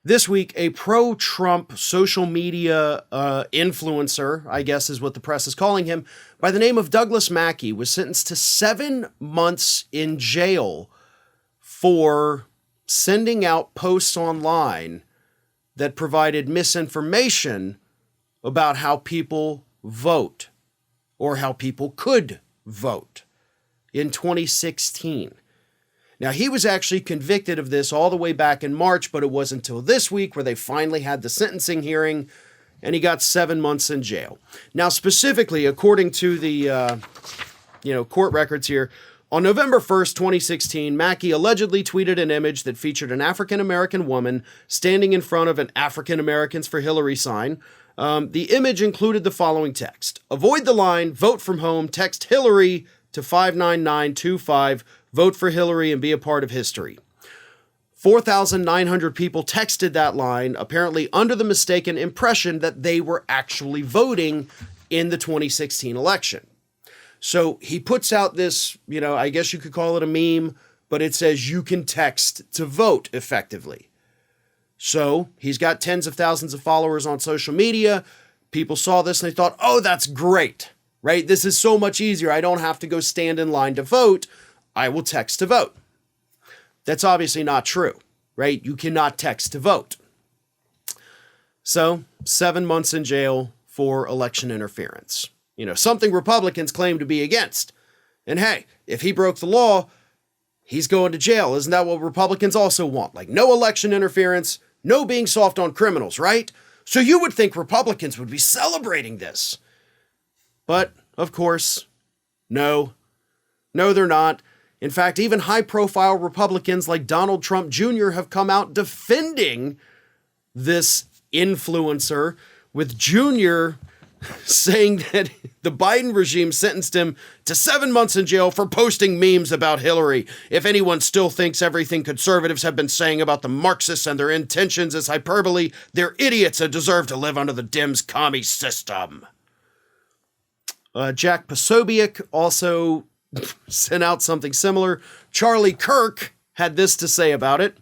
This week, a pro-Trump social media influencer, I guess is what the press is calling him, by the name of Douglas Mackey, was sentenced to 7 months in jail for sending out posts online that provided misinformation about how people vote or how people could vote in 2016. Now, he was actually convicted of this all the way back in March, but it wasn't until this week where they finally had the sentencing hearing, and he got 7 months in jail. Now, specifically, according to the court records here, on November 1st, 2016, Mackey allegedly tweeted an image that featured an African-American woman standing in front of an African Americans for Hillary sign. The image included the following text: "Avoid the line, vote from home, text Hillary to 59925, vote for Hillary and be a part of history." 4,900 people texted that line, apparently under the mistaken impression that they were actually voting in the 2016 election. So he puts out this, I guess you could call it a meme, but it says you can text to vote effectively. So he's got tens of thousands of followers on social media. People saw this and they thought, oh, that's great, right? This is so much easier. I don't have to go stand in line to vote. I will text to vote. That's obviously not true, right? You cannot text to vote. So 7 months in jail for election interference. Something Republicans claim to be against. And hey, if he broke the law, he's going to jail. Isn't that what Republicans also want? Like no election interference, no being soft on criminals, right? So you would think Republicans would be celebrating this. But, of course, no. No, they're not. In fact, even high-profile Republicans like Donald Trump Jr. have come out defending this influencer, with Jr. saying that the Biden regime sentenced him to 7 months in jail for posting memes about Hillary. If anyone still thinks everything conservatives have been saying about the Marxists and their intentions is hyperbole, they're idiots and deserve to live under the Dems' commie system. Jack Posobiec also sent out something similar. Charlie Kirk had this to say about it.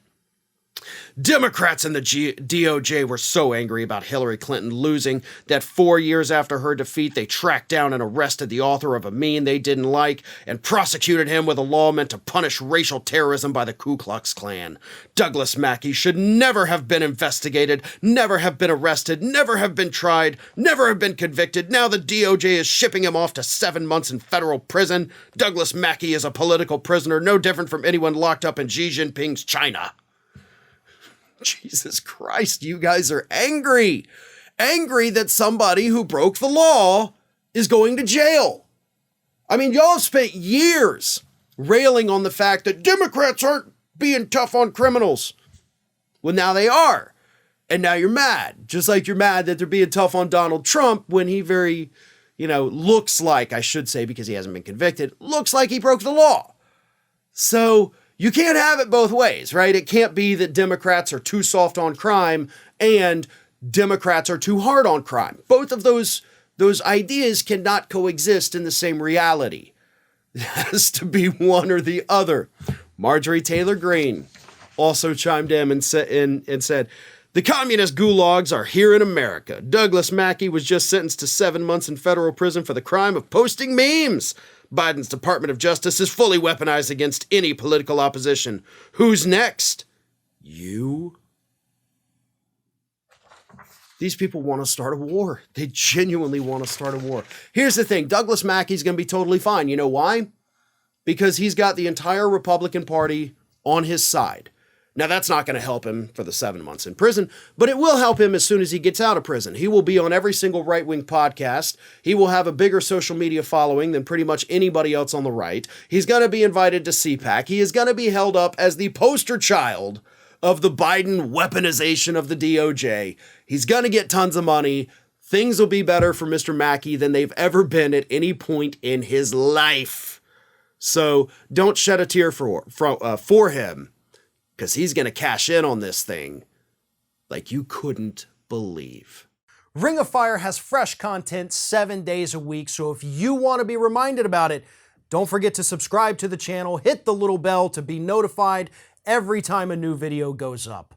Democrats and the DOJ were so angry about Hillary Clinton losing that 4 years after her defeat, they tracked down and arrested the author of a meme they didn't like and prosecuted him with a law meant to punish racial terrorism by the Ku Klux Klan. Douglas Mackey should never have been investigated, never have been arrested, never have been tried, never have been convicted. Now the DOJ is shipping him off to 7 months in federal prison. Douglas Mackey is a political prisoner, no different from anyone locked up in Xi Jinping's China. Jesus Christ, you guys are angry. Angry that somebody who broke the law is going to jail. I mean, y'all have spent years railing on the fact that Democrats aren't being tough on criminals. Well, now they are. And now you're mad. Just like you're mad that they're being tough on Donald Trump when he looks like, I should say because he hasn't been convicted, looks like he broke the law. So you can't have it both ways, right? It can't be that Democrats are too soft on crime and Democrats are too hard on crime. Both of those ideas cannot coexist in the same reality. It has to be one or the other. Marjorie Taylor Greene also chimed in and said, the communist gulags are here in America. Douglas Mackey was just sentenced to 7 months in federal prison for the crime of posting memes. Biden's Department of Justice is fully weaponized against any political opposition. Who's next? You? These people want to start a war. They genuinely want to start a war. Here's the thing. Douglas Mackey's going to be totally fine. You know why? Because he's got the entire Republican Party on his side. Now, that's not going to help him for the 7 months in prison, but it will help him as soon as he gets out of prison. He will be on every single right-wing podcast. He will have a bigger social media following than pretty much anybody else on the right. He's going to be invited to CPAC. He is going to be held up as the poster child of the Biden weaponization of the DOJ. He's going to get tons of money. Things will be better for Mr. Mackey than they've ever been at any point in his life. So don't shed a tear for him. Because he's going to cash in on this thing like you couldn't believe. Ring of Fire has fresh content 7 days a week, so if you want to be reminded about it, don't forget to subscribe to the channel, hit the little bell to be notified every time a new video goes up.